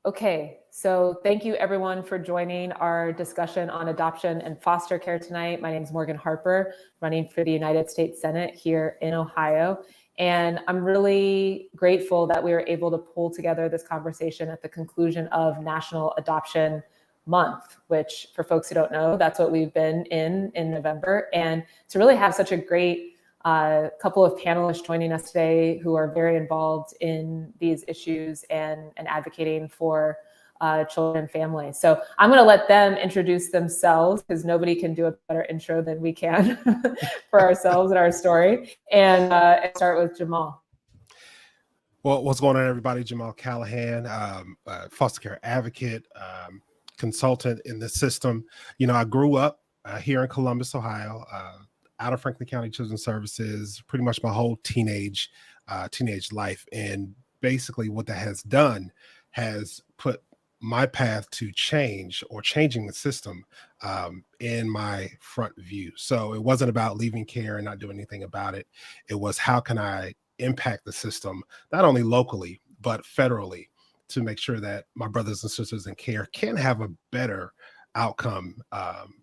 Okay, so thank you everyone for joining our discussion on adoption and foster care tonight. My name is Morgan Harper, running for the United States Senate here in Ohio. And I'm really grateful that we were able to pull together this conversation at the conclusion of National Adoption Month, which for folks who don't know, that's what we've been in November. And to really have such a great couple of panelists joining us today who are very involved in these issues and advocating for children and families. So I'm going to let them introduce themselves because nobody can do a better intro than we can for ourselves and our story. And start with Jamal. Well, what's going on, everybody? Jamal Callahan, foster care advocate, consultant in the system. You know, I grew up here in Columbus, Ohio, out of Franklin County Children's Services, pretty much my whole teenage life. And basically what that has done has put my path to change or changing the system in my front view. So it wasn't about leaving care and not doing anything about it. It was how can I impact the system, not only locally, but federally, to make sure that my brothers and sisters in care can have a better outcome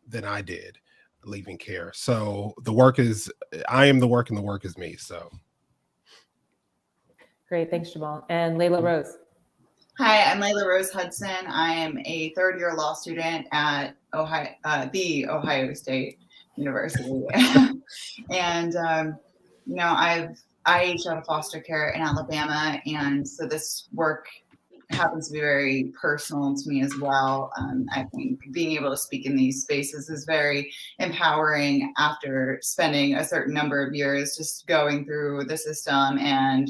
than I did leaving care. So the work is, I am the work and the work is me. So. Great, thanks Jamal. And Layla Rose. Hi, I'm Layla Rose Hudson. I am a third-year law student at the Ohio State University. And, you know, I aged out of foster care in Alabama. And so this work happens to be very personal to me as well. I think being able to speak in these spaces is very empowering after spending a certain number of years just going through the system and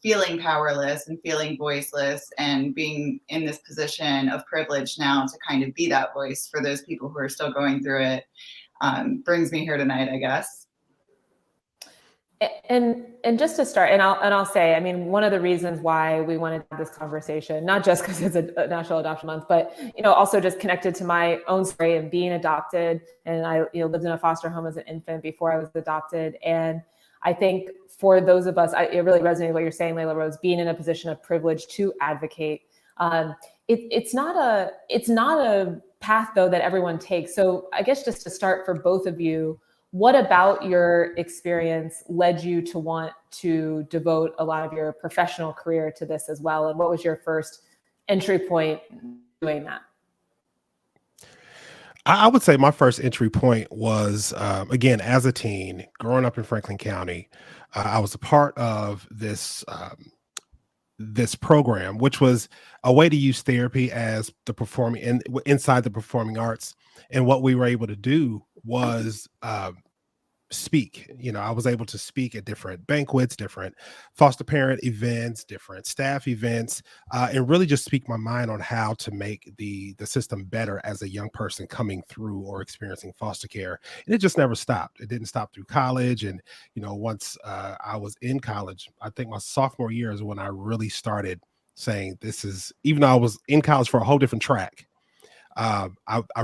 feeling powerless and feeling voiceless, and being in this position of privilege now to kind of be that voice for those people who are still going through it brings me here tonight, I guess. And just to start, and I'll say, I mean, one of the reasons why we wanted to have this conversation, not just because it's a National Adoption Month, but also just connected to my own story of being adopted, and I lived in a foster home as an infant before I was adopted, and I think for those of us, it really resonated with what you're saying, Layla Rose, being in a position of privilege to advocate. It's not a path though that everyone takes. So I guess just to start for both of you, what about your experience led you to want to devote a lot of your professional career to this as well? And what was your first entry point doing that? I would say my first entry point was, again, as a teen, growing up in Franklin County. I was a part of this program, which was a way to use therapy as the inside the performing arts. And what we were able to do was speak. I was able to speak at different banquets, different foster parent events, different staff events, and really just speak my mind on how to make the system better as a young person coming through or experiencing foster care. And it just never stopped. It didn't stop through college. And, once I was in college, I think my sophomore year is when I really started saying even though I was in college for a whole different track, I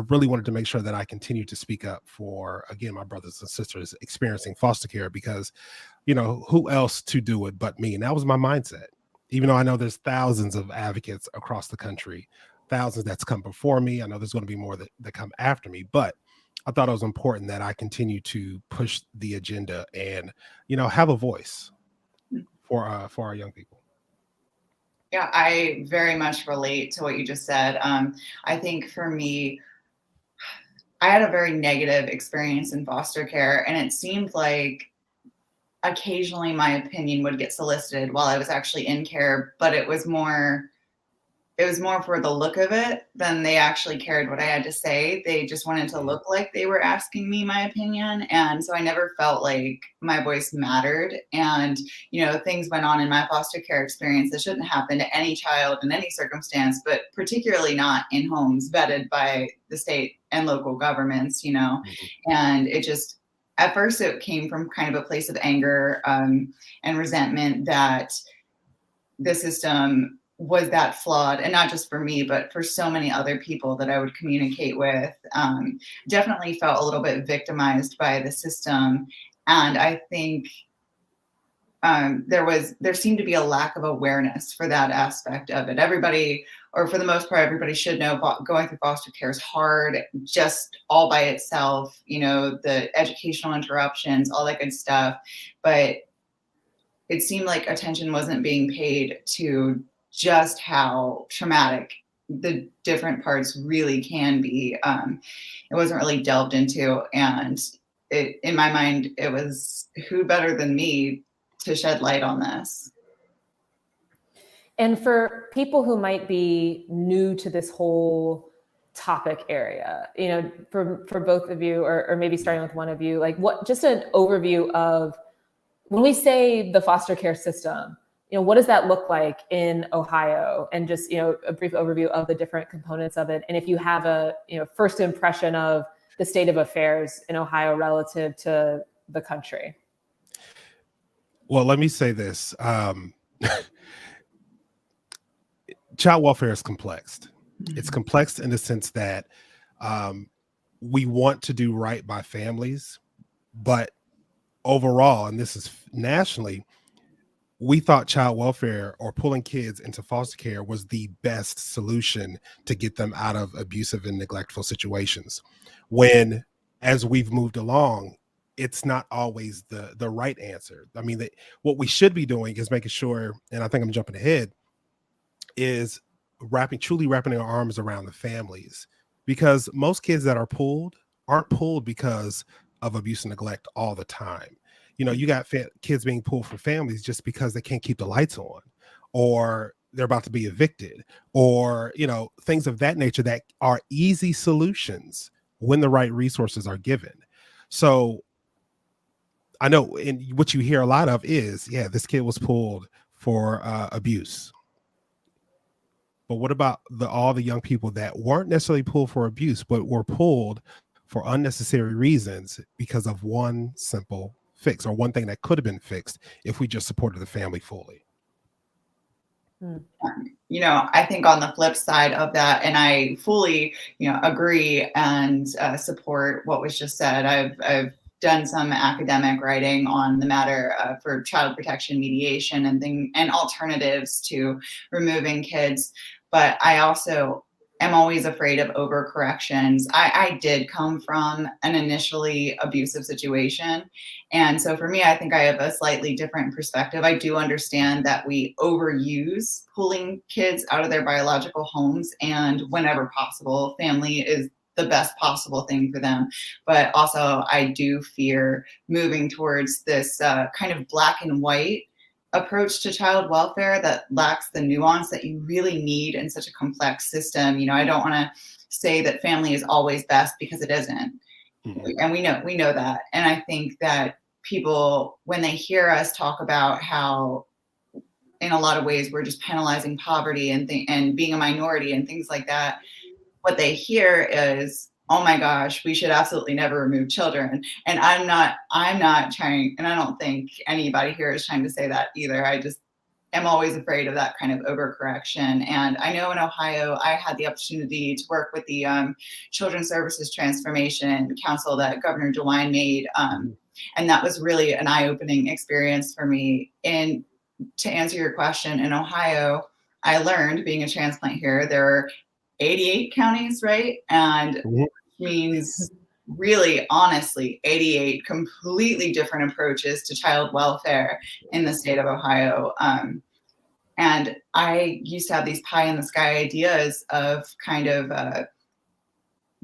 really wanted to make sure that I continued to speak up for, again, my brothers and sisters experiencing foster care, because, who else to do it but me? And that was my mindset. Even though I know there's thousands of advocates across the country, thousands that's come before me. I know there's going to be more that come after me, but I thought it was important that I continue to push the agenda and, have a voice for our young people. Yeah, I very much relate to what you just said. I think for me, I had a very negative experience in foster care, and it seemed like occasionally my opinion would get solicited while I was actually in care, but it was more for the look of it than they actually cared what I had to say. They just wanted to look like they were asking me my opinion. And so I never felt like my voice mattered. And, things went on in my foster care experience that shouldn't happen to any child in any circumstance, but particularly not in homes vetted by the state and local governments, and it just, at first it came from kind of a place of anger and resentment that the system was that flawed, and not just for me, but for so many other people that I would communicate with. Definitely felt a little bit victimized by the system. And I think there seemed to be a lack of awareness for that aspect of it. Everybody, or for the most part, everybody should know going through foster care is hard, just all by itself, the educational interruptions, all that good stuff. But it seemed like attention wasn't being paid to just how traumatic the different parts really can be. It wasn't really delved into. And in my mind, it was who better than me to shed light on this. And for people who might be new to this whole topic area, for both of you, or maybe starting with one of you, like just an overview of when we say the foster care system, what does that look like in Ohio? And just, a brief overview of the different components of it. And if you have a, first impression of the state of affairs in Ohio relative to the country. Well, let me say this. Child welfare is complex. It's complex in the sense that we want to do right by families, but overall, and this is nationally, we thought child welfare or pulling kids into foster care was the best solution to get them out of abusive and neglectful situations. When, as we've moved along, it's not always the right answer. I mean, what we should be doing is making sure, and I think I'm jumping ahead, is truly wrapping our arms around the families, because most kids that are pulled aren't pulled because of abuse and neglect all the time. You got kids being pulled from families just because they can't keep the lights on, or they're about to be evicted, or, things of that nature that are easy solutions when the right resources are given. So I know, and what you hear a lot of is, this kid was pulled for abuse. But what about all the young people that weren't necessarily pulled for abuse, but were pulled for unnecessary reasons because of one simple fix, or one thing that could have been fixed if we just supported the family fully? I think on the flip side of that, and I fully, agree and support what was just said. I've done some academic writing on the matter for child protection mediation and alternatives to removing kids. But I also am always afraid of overcorrections. I did come from an initially abusive situation. And so for me, I think I have a slightly different perspective. I do understand that we overuse pulling kids out of their biological homes, and whenever possible, family is the best possible thing for them. But also I do fear moving towards this kind of black and white approach to child welfare that lacks the nuance that you really need in such a complex system. I don't want to say that family is always best, because it isn't. And we know that. And I think that people, when they hear us talk about how in a lot of ways we're just penalizing poverty and being a minority and things like that, what they hear is, oh my gosh, we should absolutely never remove children. And I'm not trying, and I don't think anybody here is trying to say that either. I just am always afraid of that kind of overcorrection. And I know in Ohio, I had the opportunity to work with the Children's Services Transformation Council that Governor DeWine made. And that was really an eye-opening experience for me. And to answer your question, in Ohio, I learned, being a transplant here, there are 88 counties, right? And means really, honestly, 88 completely different approaches to child welfare in the state of Ohio. And I used to have these pie in the sky ideas of kind of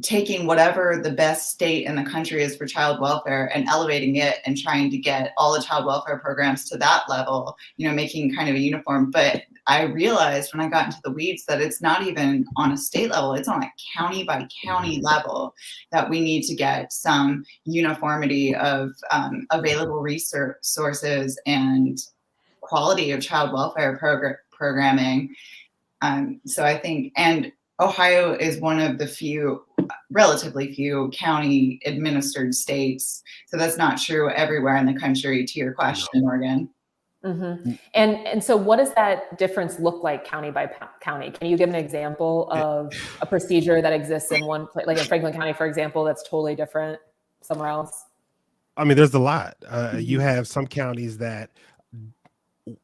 taking whatever the best state in the country is for child welfare and elevating it and trying to get all the child welfare programs to that level, making kind of a uniform. But I realized when I got into the weeds that it's not even on a state level, it's on a county by county level that we need to get some uniformity of available resources and quality of child welfare programming. So I think, and Ohio is one of the relatively few county administered states. So that's not true everywhere in the country, to your question, Morgan. Mm-hmm. And so what does that difference look like county by county? Can you give an example of a procedure that exists in one place, like in Franklin County, for example, that's totally different somewhere else? I mean, there's a lot. You have some counties that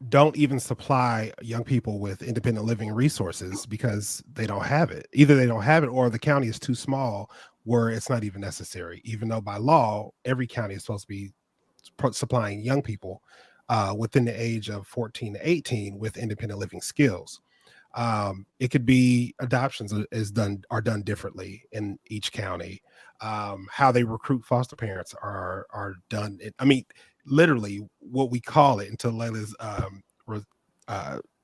don't even supply young people with independent living resources because they don't have it. Either they don't have it or the county is too small where it's not even necessary, even though by law, every county is supposed to be supplying young people within the age of 14 to 18 with independent living skills. It could be adoptions are done differently in each county. How they recruit foster parents are done. I mean, literally, what we call it, until Layla's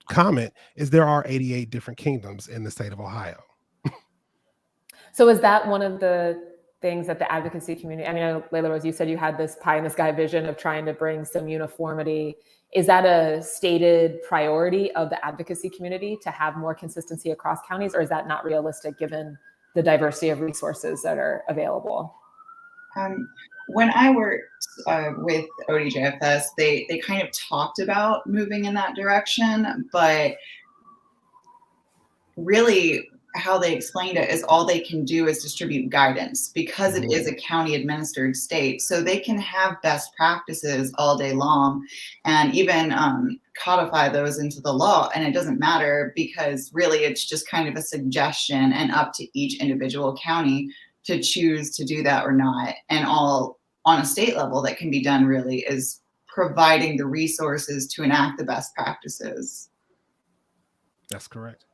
comment, is there are 88 different kingdoms in the state of Ohio. So is that one of the things that the advocacy community, I mean, Layla Rose, you said you had this pie in the sky vision of trying to bring some uniformity. Is that a stated priority of the advocacy community to have more consistency across counties, or is that not realistic given the diversity of resources that are available? When I worked with ODJFS, they kind of talked about moving in that direction, but really how they explained it is all they can do is distribute guidance because it is a county administered state. So they can have best practices all day long and even codify those into the law. And it doesn't matter because really it's just kind of a suggestion and up to each individual county to choose to do that or not. And all on a state level that can be done really is providing the resources to enact the best practices. That's correct.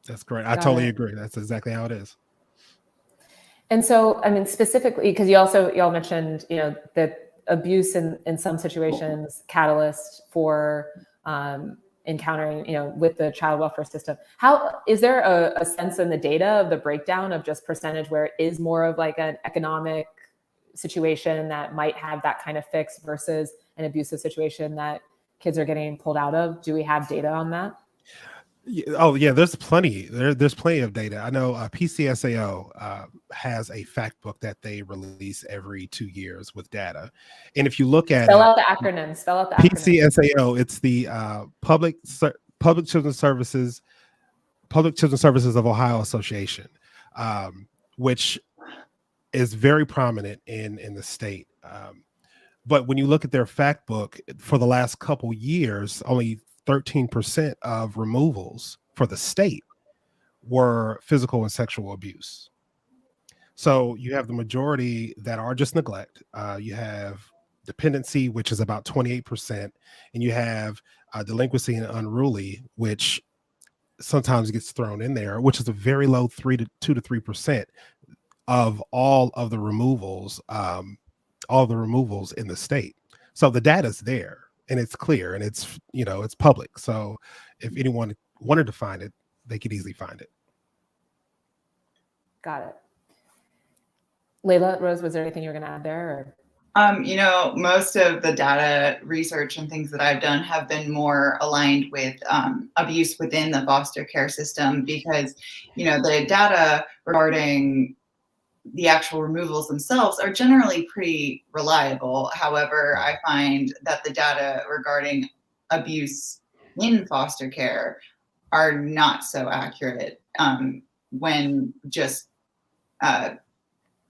That's correct. I totally agree. That's exactly how it is. And so, I mean, specifically, because y'all mentioned, that abuse in some situations, catalyst for encountering, with the child welfare system. How is there a sense in the data of the breakdown of just percentage where it is more of like an economic situation that might have that kind of fix versus an abusive situation that kids are getting pulled out of? Do we have data on that? Oh yeah, there's plenty. There's plenty of data. I know PCSAO has a fact book that they release every 2 years with data. And if you look at spell out the acronyms. PCSAO, it's the Public Children's Services of Ohio Association, which is very prominent in the state. But when you look at their fact book for the last couple years, only 13% of removals for the state were physical and sexual abuse. So you have the majority that are just neglect. You have dependency, which is about 28%, and you have delinquency and unruly, which sometimes gets thrown in there, which is a very low 2 to 3% of all of the removals, in the state. So the data's there. And it's clear and it's public. So if anyone wanted to find it, they could easily find it. Got it. Layla, Rose, was there anything you were going to add there? Or? Most of the data research and things that I've done have been more aligned with abuse within the foster care system because, the data regarding the actual removals themselves are generally pretty reliable. However, I find that the data regarding abuse in foster care are not so accurate when just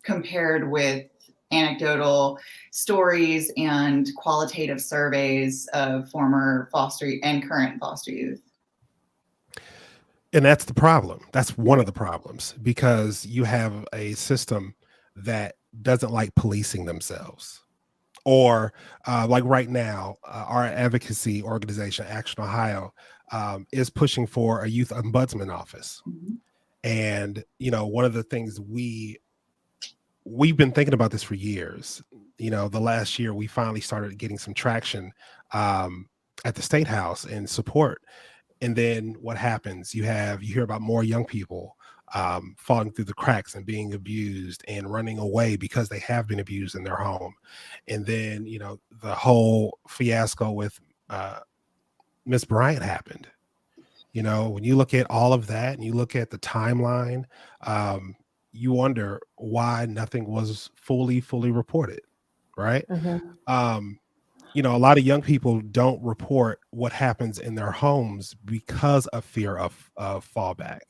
compared with anecdotal stories and qualitative surveys of former foster and current foster youth. And that's the problem. That's one of the problems because you have a system that doesn't like policing themselves. Or like right now, our advocacy organization, Action Ohio, is pushing for a youth ombudsman office. Mm-hmm. And, one of the things we've been thinking about this for years. The last year we finally started getting some traction at the State House in support. And then what happens? You hear about more young people falling through the cracks and being abused and running away because they have been abused in their home. And then, the whole fiasco with Miss Bryant happened. When you look at all of that and you look at the timeline, you wonder why nothing was fully reported, right? Mm-hmm. A lot of young people don't report what happens in their homes because of fear of fallback,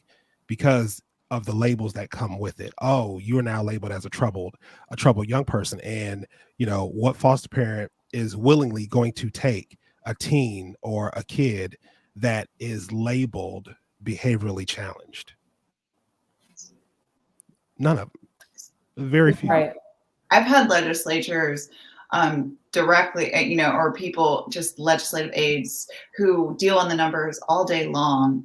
because of the labels that come with it. Oh, you are now labeled as a troubled young person. And, what foster parent is willingly going to take a teen or a kid that is labeled behaviorally challenged? None of them. Very few. Right. I've had legislatures directly, or people, just legislative aides who deal on the numbers all day long,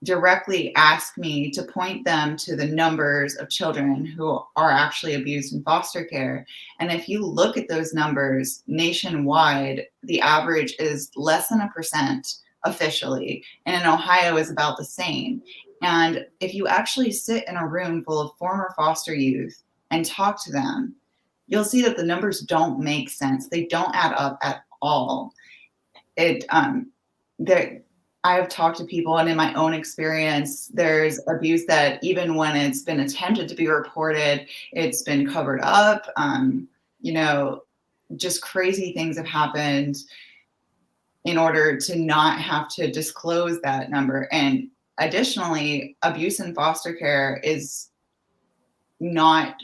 directly ask me to point them to the numbers of children who are actually abused in foster care. And if you look at those numbers nationwide, the average is less than 1% officially. And in Ohio is about the same. And if you actually sit in a room full of former foster youth and talk to them, you'll see that the numbers don't make sense. They don't add up at all. I have talked to people, and in my own experience, there's abuse that even when it's been attempted to be reported, it's been covered up. Just crazy things have happened in order to not have to disclose that number. And additionally, abuse in foster care is not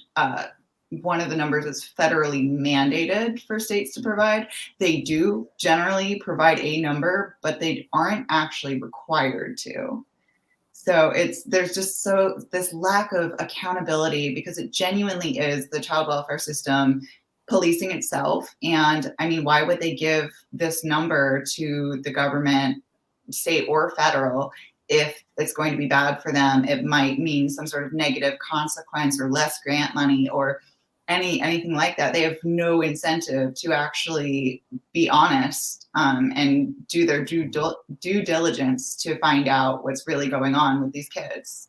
one of the numbers that's federally mandated for states to provide. They do generally provide a number, but they aren't actually required to. So there's just this lack of accountability, because it genuinely is the child welfare system policing itself. And I mean, why would they give this number to the government, state or federal, if it's going to be bad for them? It might mean some sort of negative consequence or less grant money or anything like that. They have no incentive to actually be honest and do their due diligence to find out what's really going on with these kids.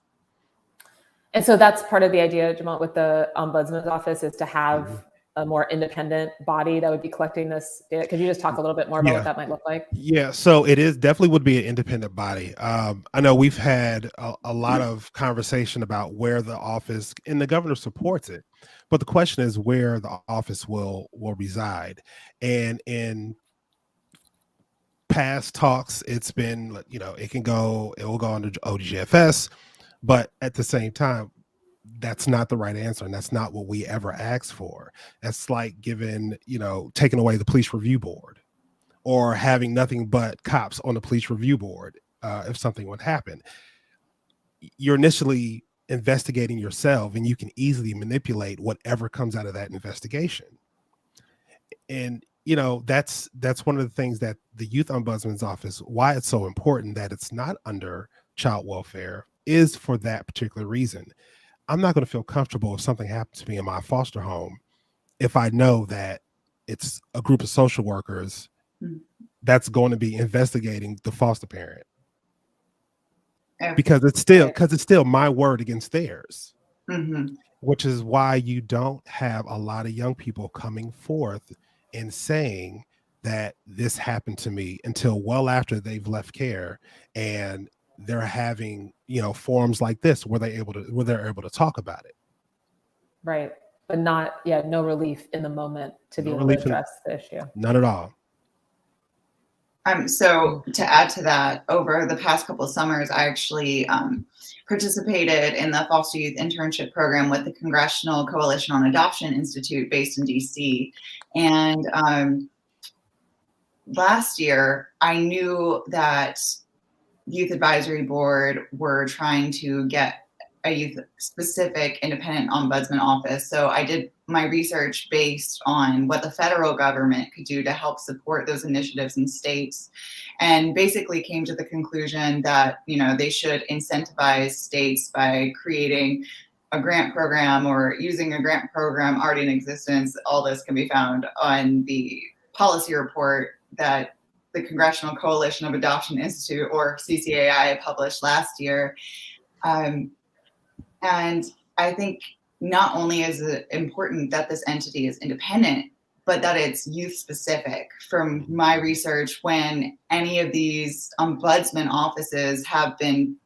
And so that's part of the idea, Jamal, with the ombudsman's office, is to have a more independent body that would be collecting this data. Could you just talk a little bit more about what that might look like? Yeah, so it is definitely would be an independent body. I know we've had a lot of conversation about where the office, and the governor supports it, but the question is where the office will reside. And in past talks, it's been, it will go under ODGFS, but at the same time, that's not the right answer, and that's not what we ever asked for. That's like taking away the police review board, or having nothing but cops on the police review board if something would happen. You're initially investigating yourself, and you can easily manipulate whatever comes out of that investigation. And that's one of the things that the Youth Ombudsman's office, why it's so important that it's not under child welfare, is for that particular reason. I'm not going to feel comfortable if something happens to me in my foster home if I know that it's a group of social workers that's going to be investigating the foster parent, because it's still my word against theirs. Which is why you don't have a lot of young people coming forth and saying that this happened to me until well after they've left care, and they're having forums like this where they're able to talk about it. Right. But no relief in the moment to be able to address the issue. None at all. So to add to that, over the past couple of summers, I actually participated in the foster youth internship program with the Congressional Coalition on Adoption Institute based in DC. And last year, I knew that Youth Advisory Board were trying to get a youth-specific independent ombudsman office. So I did my research based on what the federal government could do to help support those initiatives in states, and basically came to the conclusion that they should incentivize states by creating a grant program or using a grant program already in existence. All this can be found on the policy report that the Congressional Coalition of Adoption Institute, or CCAI, published last year. And I think not only is it important that this entity is independent, but that it's youth specific. From my research, when any of these ombudsman offices have been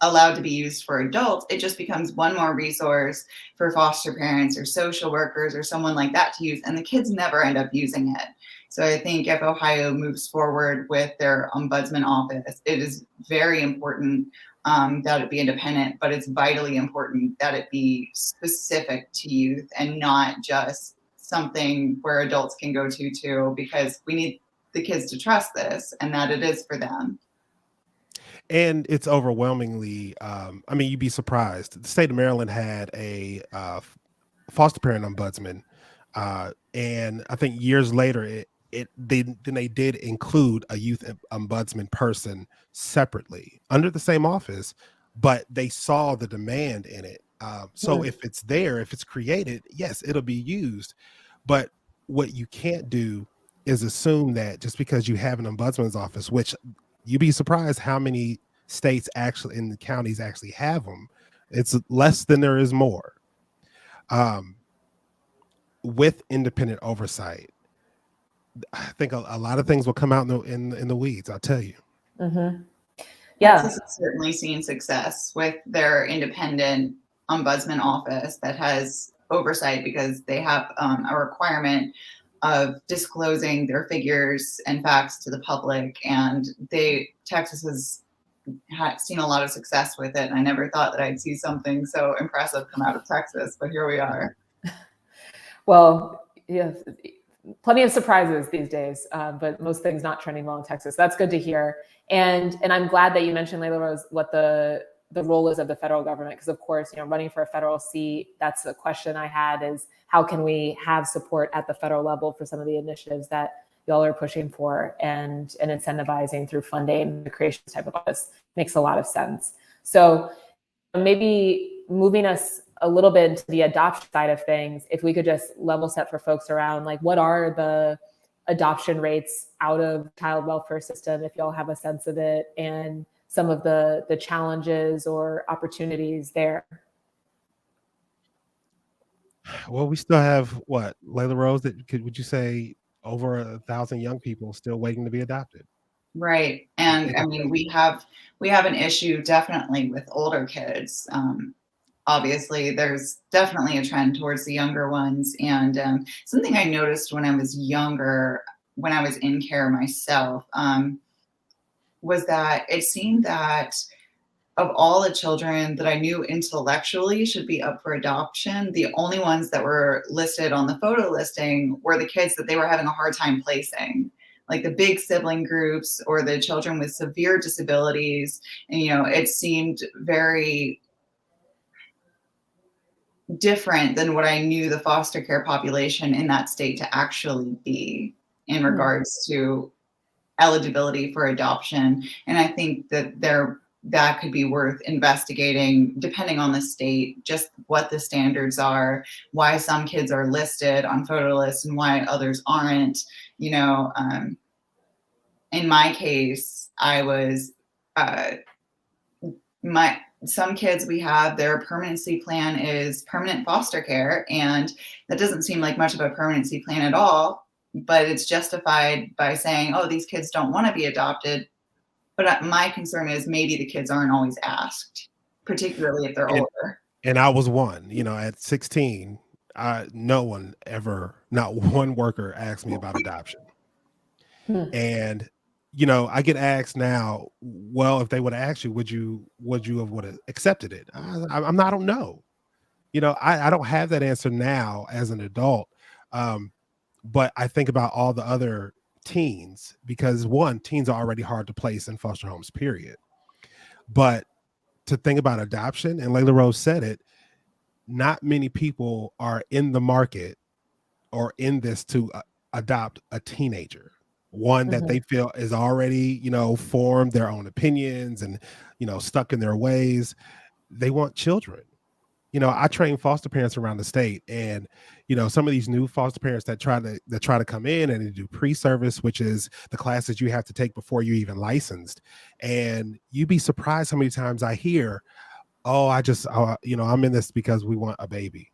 allowed to be used for adults, it just becomes one more resource for foster parents or social workers or someone like that to use, and the kids never end up using it. So I think if Ohio moves forward with their ombudsman office, it is very important that it be independent, but it's vitally important that it be specific to youth and not just something where adults can go to too, because we need the kids to trust this and that it is for them. And it's overwhelmingly, I mean, you'd be surprised. The state of Maryland had a foster parent ombudsman, and I think years later, they did include a youth ombudsman person separately under the same office, but they saw the demand in it. So if it's there, if it's created, yes, it'll be used. But what you can't do is assume that just because you have an ombudsman's office, which you'd be surprised how many states actually in the counties actually have them. It's less than there is more. With independent oversight, I think a lot of things will come out in the weeds. I'll tell you. Mm-hmm. Yeah, Texas has certainly seen success with their independent ombudsman office that has oversight because they have a requirement of disclosing their figures and facts to the public, and Texas has seen a lot of success with it. And I never thought that I'd see something so impressive come out of Texas, but here we are. Well, yeah, plenty of surprises these days, but most things not trending well in Texas. That's good to hear. And I'm glad that you mentioned, Layla Rose, what the role is of the federal government, because of course, running for a federal seat, that's the question I had, is how can we have support at the federal level for some of the initiatives that y'all are pushing for and incentivizing through funding the creation type of office makes a lot of sense. So maybe moving us a little bit into the adoption side of things, if we could just level set for folks around, like, what are the adoption rates out of child welfare system, if y'all have a sense of it, and some of the challenges or opportunities there? Well, we still have what, Layla Rose, would you say over 1,000 young people still waiting to be adopted? Right. And I mean, we have an issue definitely with older kids. Obviously, there's definitely a trend towards the younger ones. And something I noticed when I was younger, when I was in care myself, was that it seemed that of all the children that I knew intellectually should be up for adoption, the only ones that were listed on the photo listing were the kids that they were having a hard time placing, like the big sibling groups or the children with severe disabilities. And, it seemed very different than what I knew the foster care population in that state to actually be in regards to eligibility for adoption. And I think that could be worth investigating, depending on the state, just what the standards are, why some kids are listed on photo lists and why others aren't. In my case, I was some kids we have, their permanency plan is permanent foster care, and that doesn't seem like much of a permanency plan at all, but it's justified by saying, oh, these kids don't want to be adopted. But my concern is maybe the kids aren't always asked, particularly if they're older. And I was one, at 16, not one worker asked me about adoption. And, I get asked now, well, if they would have asked you, would you have accepted it? I don't know. I don't have that answer now as an adult. But I think about all the other teens, because teens are already hard to place in foster homes, period. But to think about adoption, and Layla Rose said it, not many people are in the market or in this to adopt a teenager, one that they feel is already, formed their own opinions and, stuck in their ways. They want children. I train foster parents around the state, and some of these new foster parents that try to come in and do pre-service, which is the classes you have to take before you're even licensed. And you'd be surprised how many times I hear, "Oh, I'm in this because we want a baby."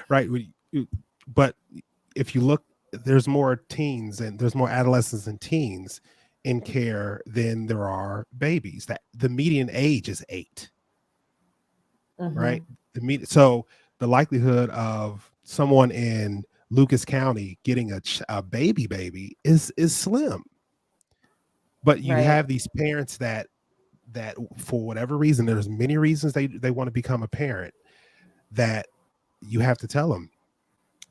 Right? But if you look, there's more teens and there's more adolescents and teens in care than there are babies. That the median age is 8. Right. So the likelihood of someone in Lucas County getting a baby is slim. But you have these parents that for whatever reason, there's many reasons they want to become a parent, that you have to tell them,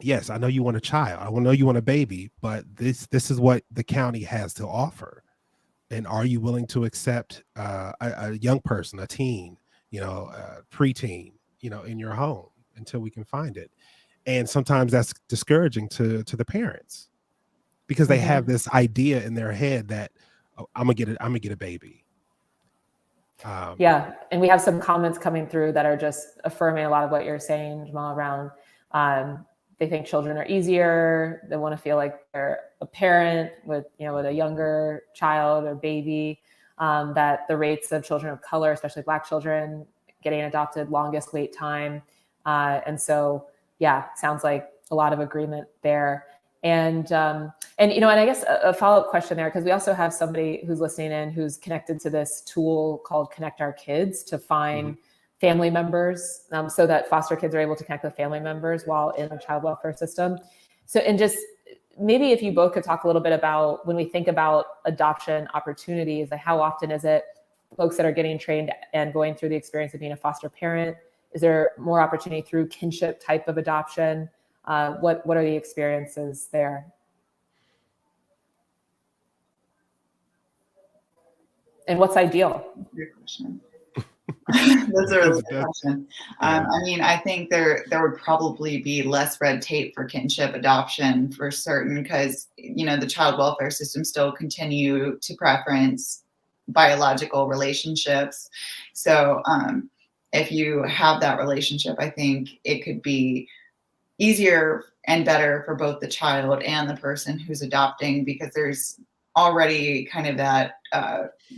yes, I know you want a child. I know you want a baby, but this is what the county has to offer. And are you willing to accept a young person, a teen, a preteen, in your home until we can find it? And sometimes that's discouraging to the parents because they have Mm-hmm. this idea in their head that, oh, I'm gonna get a baby. Yeah, and we have some comments coming through that are just affirming a lot of what you're saying, Jamal, around they think children are easier. They want to feel like they're a parent with a younger child or baby. That the rates of children of color, especially Black children, getting adopted, longest wait time, and so yeah, sounds like a lot of agreement there. And and I guess a follow-up question there, because we also have somebody who's listening in who's connected to this tool called Connect Our Kids to find family members, so that foster kids are able to connect with family members while in a child welfare system. So, and just maybe if you both could talk a little bit about when we think about adoption opportunities, like how often is it folks that are getting trained and going through the experience of being a foster parent? Is there more opportunity through kinship type of adoption? What are the experiences there? And what's ideal? Good question. That's a really good question. Yeah. I mean, I think there would probably be less red tape for kinship adoption for certain, because the child welfare system still continue to preference biological relationships. So if you have that relationship, I think it could be easier and better for both the child and the person who's adopting, because there's already kind of that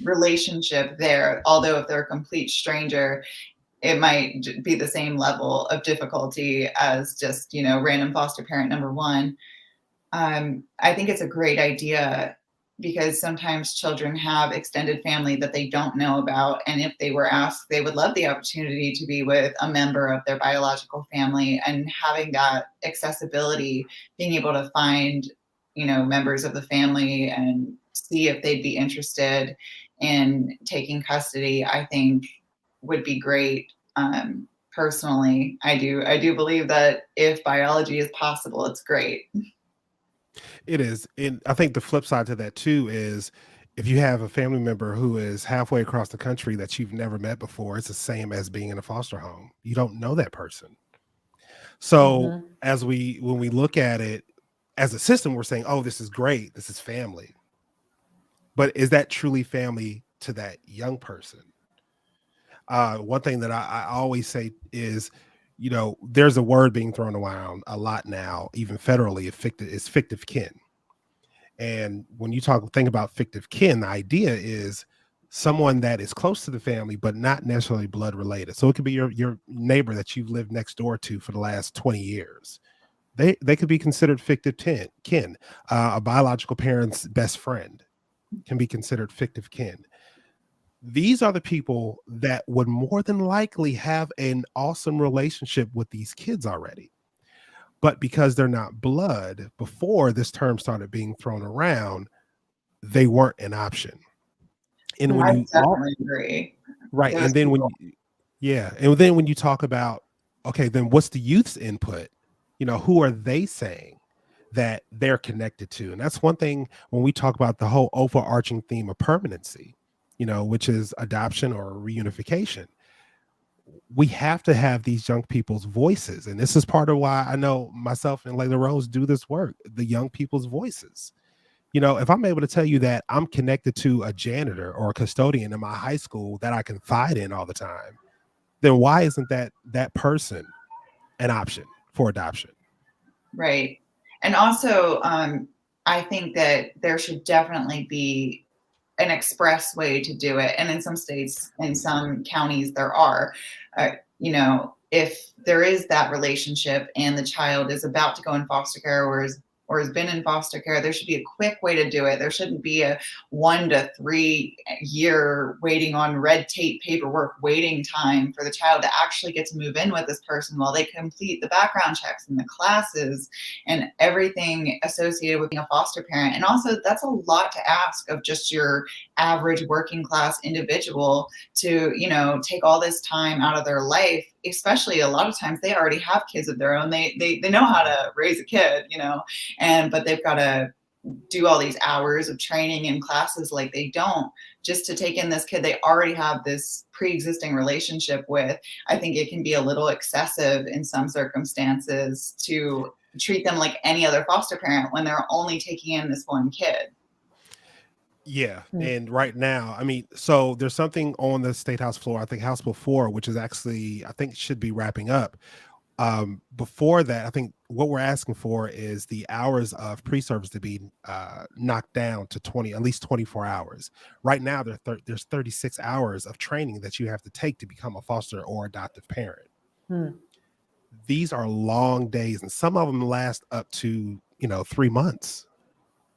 relationship there. Although if they're a complete stranger, it might be the same level of difficulty as just random foster parent number one. I think it's a great idea, because sometimes children have extended family that they don't know about, and if they were asked, they would love the opportunity to be with a member of their biological family, and having that accessibility, being able to find members of the family and see if they'd be interested in taking custody, I think would be great. Personally, I do believe that if biology is possible, it's great. It is. And I think the flip side to that too is if you have a family member who is halfway across the country that you've never met before, it's the same as being in a foster home. You don't know that person. So when we look at it as a system, we're saying, oh, this is great. This is family. But is that truly family to that young person? One thing that I always say is, there's a word being thrown around a lot now, even federally, is fictive kin. And when you think about fictive kin, the idea is someone that is close to the family, but not necessarily blood related. So it could be your neighbor that you've lived next door to for the last 20 years. They could be considered fictive kin. A biological parent's best friend can be considered fictive kin. These are the people that would more than likely have an awesome relationship with these kids already. But because they're not blood, before this term started being thrown around, they weren't an option. And when I you definitely agree. right, and then when you talk about, okay, then what's the youth's input? Who are they saying that they're connected to? And that's one thing when we talk about the whole overarching theme of permanency, which is adoption or reunification. We have to have these young people's voices. And this is part of why I know myself and Layla Rose do this work, the young people's voices. If I'm able to tell you that I'm connected to a janitor or a custodian in my high school that I confide in all the time, then why isn't that person an option for adoption? Right. And also, I think that there should definitely be an express way to do it. And in some states, in some counties, there are. If there is that relationship and the child is about to go in foster care or has been in foster care, there should be a quick way to do it. There shouldn't be a 1 to 3 year waiting on red tape paperwork waiting time for the child to actually get to move in with this person while they complete the background checks and the classes and everything associated with being a foster parent. And also, that's a lot to ask of just your average working class individual to, take all this time out of their life especially a lot of times they already have kids of their own. They know how to raise a kid, but they've got to do all these hours of training and classes like they don't, just to take in this kid they already have this pre-existing relationship with. I think it can be a little excessive in some circumstances to treat them like any other foster parent when they're only taking in this one kid. Yeah. And right now, I mean, so there's something on the State House floor, I think House Bill 4, which is actually, I think should be wrapping up. Before that, I think what we're asking for is the hours of pre-service to be knocked down to at least 24 hours. Right now, there's 36 hours of training that you have to take to become a foster or adoptive parent. These are long days, and some of them last up to 3 months.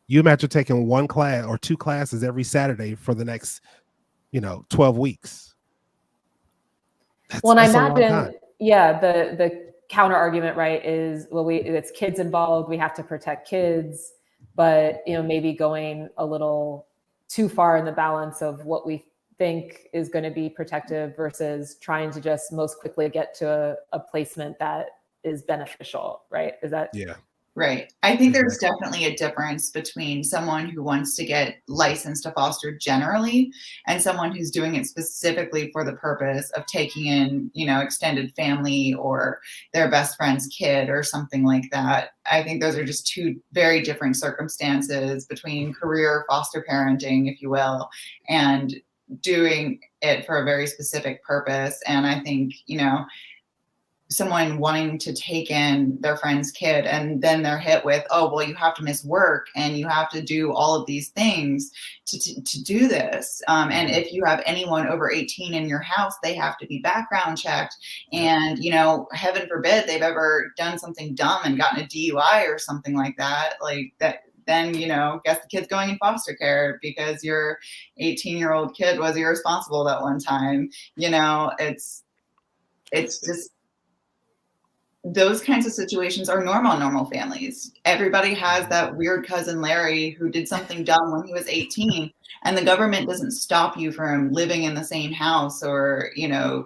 You imagine taking one class or two classes every Saturday for the next 12 weeks. Well, and I imagine, the counter argument, right, is, well, it's kids involved, we have to protect kids, but maybe going a little too far in the balance of what we think is going to be protective versus trying to just most quickly get to a placement that is beneficial, right? Is that? Yeah. Right. I think there's definitely a difference between someone who wants to get licensed to foster generally and someone who's doing it specifically for the purpose of taking in, extended family or their best friend's kid or something like that. I think those are just two very different circumstances between career foster parenting, if you will, and doing it for a very specific purpose. And I think, someone wanting to take in their friend's kid and then they're hit with, oh, well, you have to miss work and you have to do all of these things to do this. And if you have anyone over 18 in your house, they have to be background checked. And, heaven forbid they've ever done something dumb and gotten a DUI or something like that, then, guess the kid's going in foster care because your 18-year-old kid was irresponsible that one time. It's just, those kinds of situations are normal in normal families. Everybody has that weird cousin Larry who did something dumb when he was 18, and the government doesn't stop you from living in the same house or,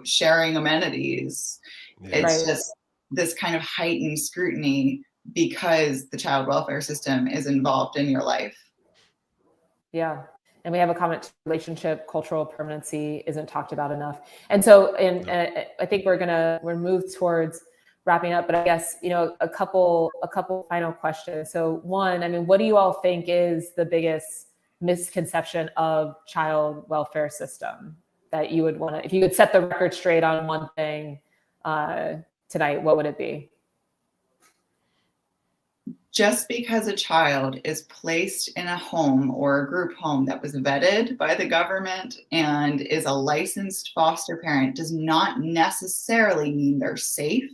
sharing amenities. Yeah. It's just this kind of heightened scrutiny because the child welfare system is involved in your life. Yeah. And we have a comment, relationship, cultural permanency isn't talked about enough. And so, I think we're moved towards wrapping up, but I guess, a couple final questions. So one, what do you all think is the biggest misconception of child welfare system that you would want to, if you could set the record straight on one thing tonight, what would it be? Just because a child is placed in a home or a group home that was vetted by the government and is a licensed foster parent does not necessarily mean they're safe.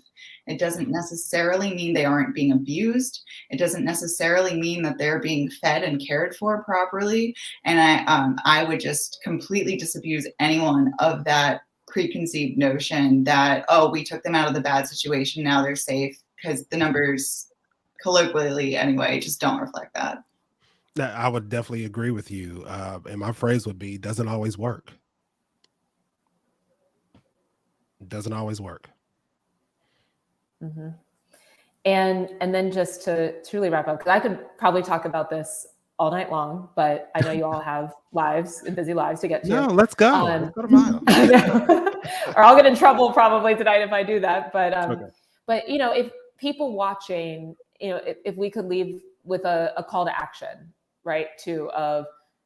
It doesn't necessarily mean they aren't being abused. It doesn't necessarily mean that they're being fed and cared for properly. And I would just completely disabuse anyone of that preconceived notion that, oh, we took them out of the bad situation, now they're safe, because the numbers, colloquially anyway, just don't reflect that. I would definitely agree with you. And my phrase would be, doesn't always work. It doesn't always work. Mm-hmm. And then just to truly wrap up, because I could probably talk about this all night long, but I know you all have lives and busy lives to get to. No, let's go. Let's go tomorrow. Or I'll get in trouble probably tonight if I do that. But Okay. But if people watching, if we could leave with a call to action, right? Of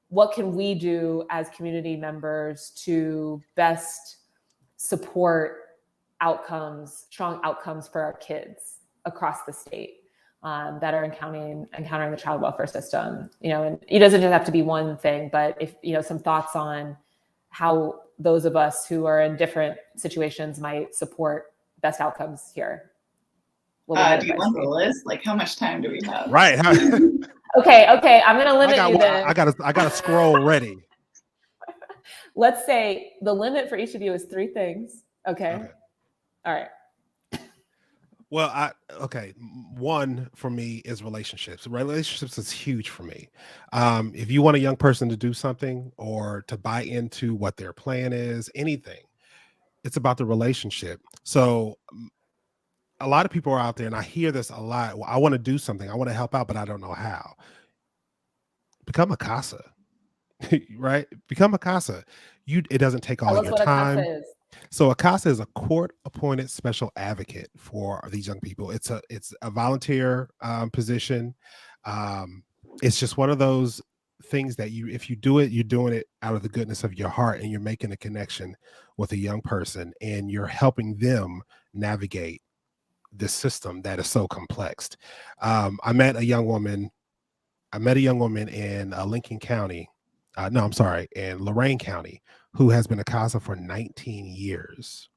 what can we do as community members to best support strong outcomes for our kids across the state that are encountering the child welfare system. And it doesn't just have to be one thing, but if some thoughts on how those of us who are in different situations might support best outcomes here. Do you want the list? Like, how much time do we have? Right. Okay. I'm going to limit you then. I got a scroll ready. Let's say the limit for each of you is 3 things. Okay. All right. Well, one for me is relationships. Relationships is huge for me. If you want a young person to do something or to buy into what their plan is, anything, It's about the relationship. So a lot of people are out there, and I hear this a lot. Well, I want to do something. I want to help out, but I don't know how. Become a CASA, right? Become a CASA. It doesn't take all Tell us your what a time. CASA is. So a CASA is a court-appointed special advocate for these young people. It's a volunteer position. It's just one of those things that if you do it, you're doing it out of the goodness of your heart, and you're making a connection with a young person, and you're helping them navigate this system that is so complex. I met a young woman. In Lincoln County. No, I'm sorry, in Lorain County, who has been a CASA for 19 years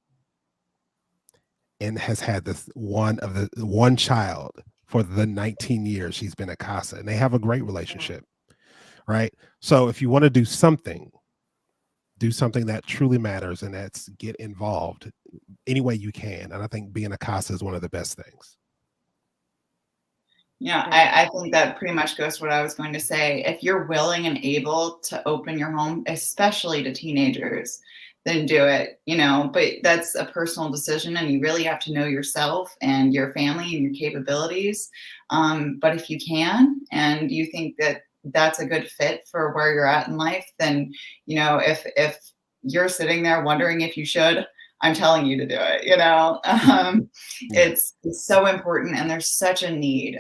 and has had one child for the 19 years she's been a CASA, and they have a great relationship, right? So if you want to do something that truly matters, and that's get involved any way you can. And I think being a CASA is one of the best things. Yeah, I think that pretty much goes to what I was going to say. If you're willing and able to open your home, especially to teenagers, then do it, but that's a personal decision, and you really have to know yourself and your family and your capabilities. But if you can, and you think that that's a good fit for where you're at in life, then, if you're sitting there wondering if you should, I'm telling you to do it, It's so important, and there's such a need.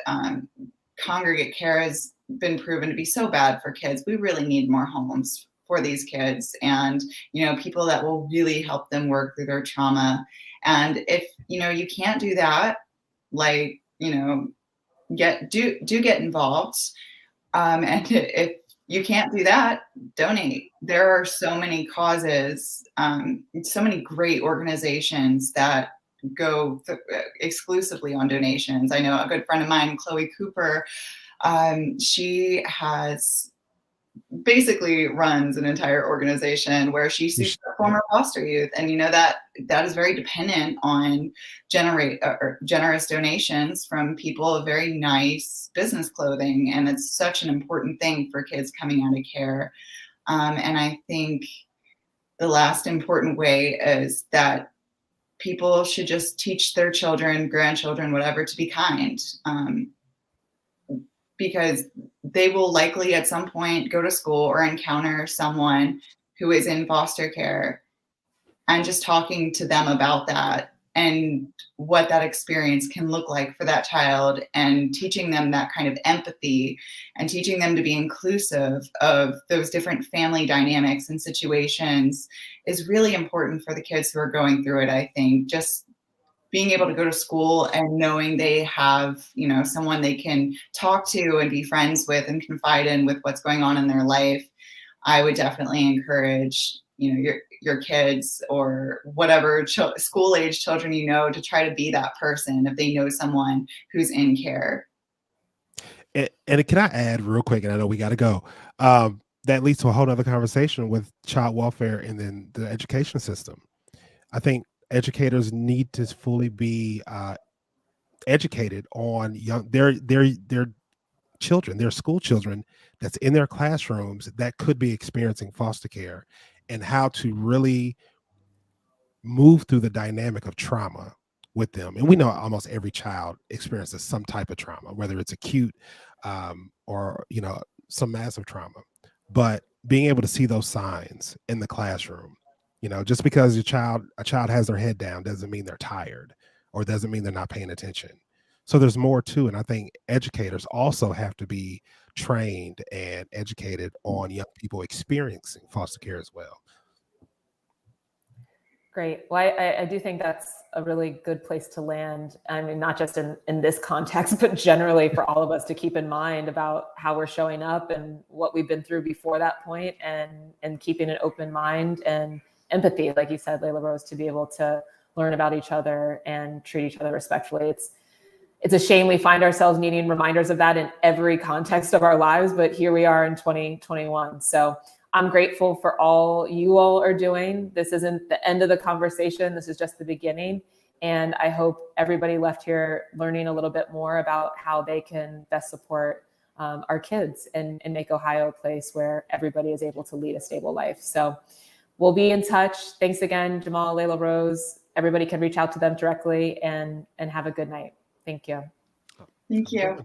Congregate care has been proven to be so bad for kids. We really need more homes for these kids, and, people that will really help them work through their trauma. And if, you can't do that, like, get involved. And if you can't do that, donate. There are so many causes, so many great organizations that go exclusively on donations. I know a good friend of mine, Chloe Cooper, she basically runs an entire organization where she seeks former foster youth. And that is very dependent on generous donations from people of very nice business clothing. And it's such an important thing for kids coming out of care. And I think the last important way is that people should just teach their children, grandchildren, whatever, to be kind. Because they will likely at some point go to school or encounter someone who is in foster care, and just talking to them about that and what that experience can look like for that child, and teaching them that kind of empathy, and teaching them to be inclusive of those different family dynamics and situations is really important for the kids who are going through it. I think just being able to go to school and knowing they have, someone they can talk to and be friends with and confide in with what's going on in their life, I would definitely encourage, your kids or whatever school age children, to try to be that person if they know someone who's in care. And can I add real quick, and I know we got to go, that leads to a whole other conversation with child welfare and then the education system. I think educators need to fully be educated on their children, their school children that's in their classrooms that could be experiencing foster care, and how to really move through the dynamic of trauma with them. And we know almost every child experiences some type of trauma, whether it's acute or some massive trauma. But being able to see those signs in the classroom, just because a child has their head down doesn't mean they're tired, or doesn't mean they're not paying attention. So there's more to it. And I think educators also have to be trained and educated on young people experiencing foster care as well. Great. Well, I do think that's a really good place to land. I mean, not just in this context, but generally for all of us to keep in mind about how we're showing up and what we've been through before that point, and keeping an open mind and empathy, like you said, Layla Rose, to be able to learn about each other and treat each other respectfully. It's a shame we find ourselves needing reminders of that in every context of our lives, but here we are in 2021. So I'm grateful for all you all are doing. This isn't the end of the conversation. This is just the beginning. And I hope everybody left here learning a little bit more about how they can best support our kids and make Ohio a place where everybody is able to lead a stable life. So we'll be in touch. Thanks again, Jamal, Layla, Rose. Everybody can reach out to them directly, and have a good night. Thank you. Thank you.